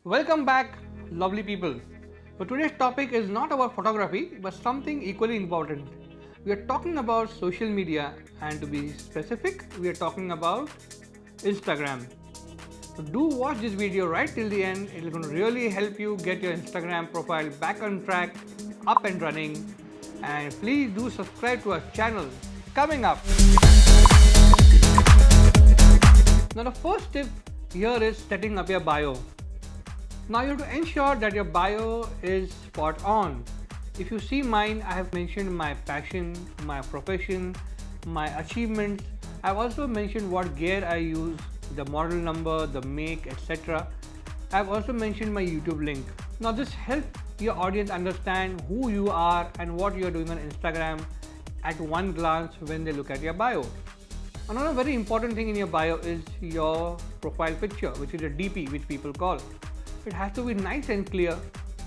Welcome back, lovely people. So today's topic is not about photography, but something equally important. We are talking about social media, and to be specific, we are talking about Instagram. So do watch this video right till the end. It is going to really help you get your Instagram profile back on track, up and running. And please do subscribe to our channel. Coming up. Now the first tip here is setting up your bio. Now you have to ensure that your bio is spot on. If you see mine, I have mentioned my passion, my profession, my achievements. I've also mentioned what gear I use, the model number, the make, etc. I've also mentioned my YouTube link. Now this helps your audience understand who you are and what you are doing on Instagram at one glance when they look at your bio. Another very important thing in your bio is your profile picture, which is a DP, which people call. It has to be nice and clear.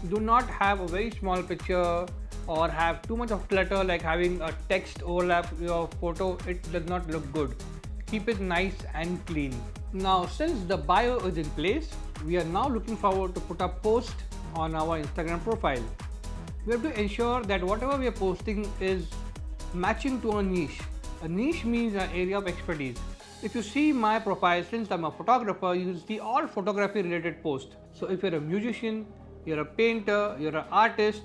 Do not have a very small picture or have too much of clutter like having a text overlap your photo. It does not look good. Keep it nice and clean. Now since the bio is in place, we are now looking forward to put a post on our Instagram profile. We have to ensure that whatever we are posting is matching to a niche. A niche means an area of expertise. If you see my profile, since I'm a photographer, you will see all photography related posts. So if you're a musician, you're a painter, you're an artist,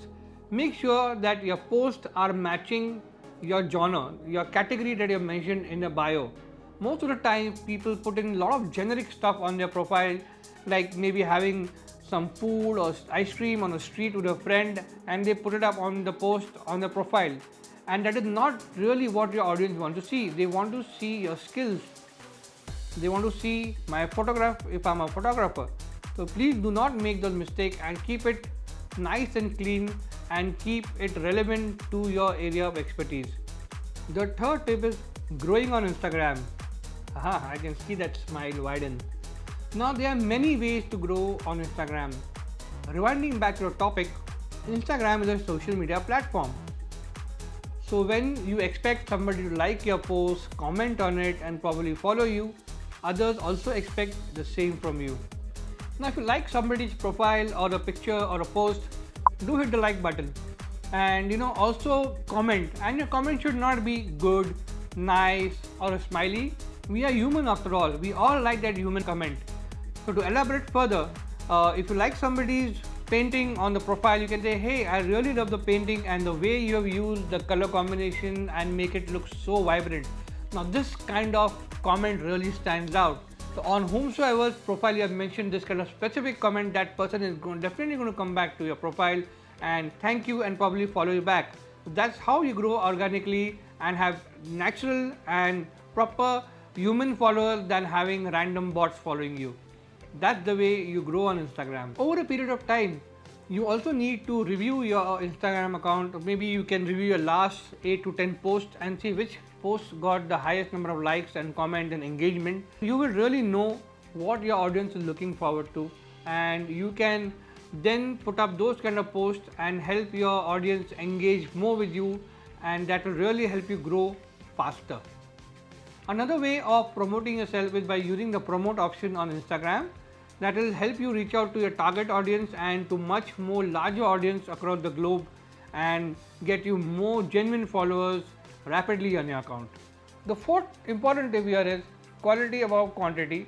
make sure that your posts are matching your genre, your category that you mentioned in the bio. Most of the time people put in a lot of generic stuff on their profile, like maybe having some food or ice cream on the street with a friend, and they put it up on the post on the profile. And that is not really what your audience wants to see. They want to see your skills. They want to see my photograph if I'm a photographer. So please do not make those mistakes and keep it nice and clean and keep it relevant to your area of expertise. The third tip is growing on Instagram. Aha, I can see that smile widen. Now there are many ways to grow on Instagram. Rewinding back to the topic, Instagram is a social media platform. So when you expect somebody to like your post, comment on it and probably follow you, others also expect the same from you. Now if you like somebody's profile or a picture or a post, do hit the like button. And also comment, and your comment should not be good, nice or a smiley. We are human after all. We all like that human comment. So to elaborate further, if you like somebody's painting on the profile, you can say, hey, I really love the painting and the way you have used the color combination and make it look so vibrant. Now this kind of comment really stands out. So on whomsoever's profile you have mentioned this kind of specific comment, that person is definitely going to come back to your profile and thank you and probably follow you back. So that's how you grow organically and have natural and proper human followers than having random bots following you. That's the way you grow on Instagram. Over a period of time, you also need to review your Instagram account. Maybe you can review your last 8 to 10 posts and see which posts got the highest number of likes and comments and engagement. You will really know what your audience is looking forward to, and you can then put up those kind of posts and help your audience engage more with you, and that will really help you grow faster. Another way of promoting yourself is by using the promote option on Instagram. That will help you reach out to your target audience and to much more larger audience across the globe and get you more genuine followers rapidly on your account. The fourth important tip here is quality above quantity.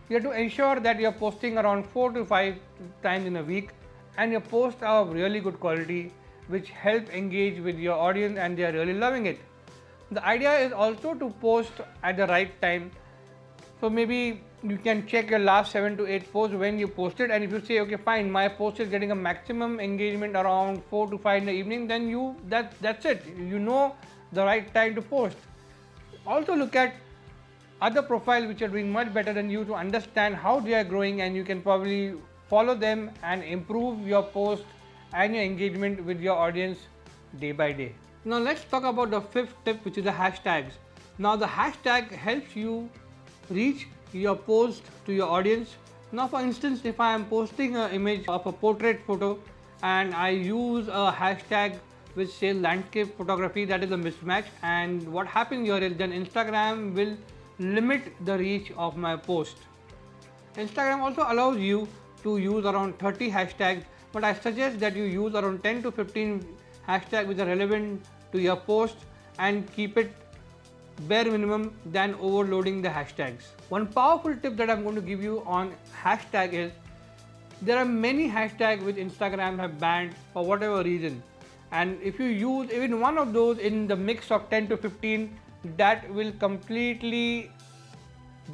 You have to ensure that you are posting around 4 to 5 times in a week and your posts are of really good quality, which help engage with your audience and they are really loving it. The idea is also to post at the right time. So maybe you can check your last 7 to 8 posts when you posted, and if you say, okay fine, my post is getting a maximum engagement around 4 to 5 in the evening, then that's it. You know the right time to post. Also look at other profiles which are doing much better than you to understand how they are growing, and you can probably follow them and improve your post and your engagement with your audience day by day. Now let's talk about the fifth tip, which is the hashtags. Now the hashtag helps you reach your post to your audience. Now for instance, if I am posting an image of a portrait photo and I use a hashtag which says landscape photography, that is a mismatch, and what happens here is then Instagram will limit the reach of my post. Instagram also allows you to use around 30 hashtags, but I suggest that you use around 10 to 15 hashtags which are relevant to your post and keep it bare minimum than overloading the hashtags. One powerful tip that I'm going to give you on hashtag is there are many hashtags which Instagram have banned for whatever reason, and if you use even one of those in the mix of 10 to 15, that will completely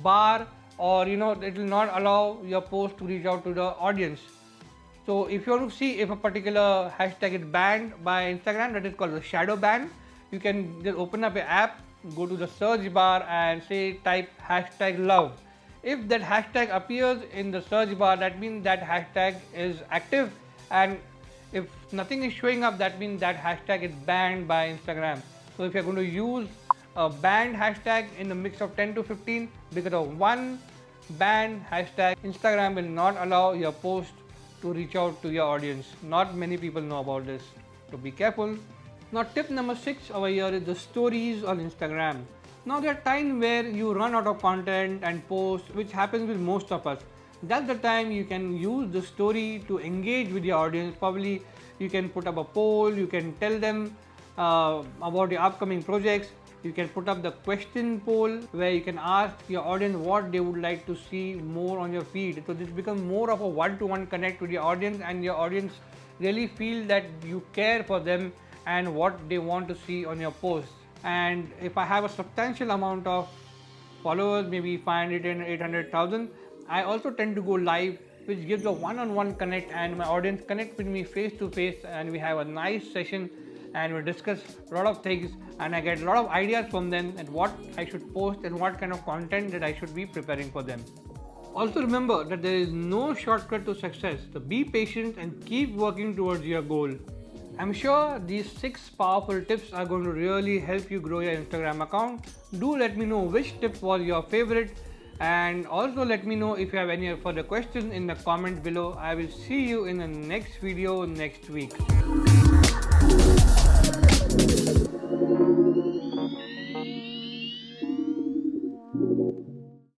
bar, or it will not allow your post to reach out to the audience. So if you want to see if a particular hashtag is banned by Instagram, that is called the shadow ban. You can just open up your app, go to the search bar and say type hashtag love. If that hashtag appears in the search bar, that means that hashtag is active, and if nothing is showing up, that means that hashtag is banned by Instagram. So if you're going to use a banned hashtag in the mix of 10 to 15, because of one banned hashtag, Instagram will not allow your post to reach out to your audience. Not many people know about this, so be careful. Now tip number 6 over here is the stories on Instagram. Now there are times where you run out of content and post, which happens with most of us. That's the time you can use the story to engage with your audience. Probably you can put up a poll, you can tell them about your upcoming projects. You can put up the question poll where you can ask your audience what they would like to see more on your feed. So this becomes more of a one-to-one connect with your audience, and your audience really feel that you care for them and what they want to see on your posts. And if I have a substantial amount of followers, maybe 500 and 800,000, I also tend to go live, which gives a one-on-one connect, and my audience connect with me face to face, and we have a nice session and we discuss a lot of things, and I get a lot of ideas from them and what I should post and what kind of content that I should be preparing for them. Also remember that there is no shortcut to success, so be patient and keep working towards your goal. I'm sure these 6 powerful tips are going to really help you grow your Instagram account. Do let me know which tip was your favorite, and also let me know if you have any further questions in the comments below. I will see you in the next video next week.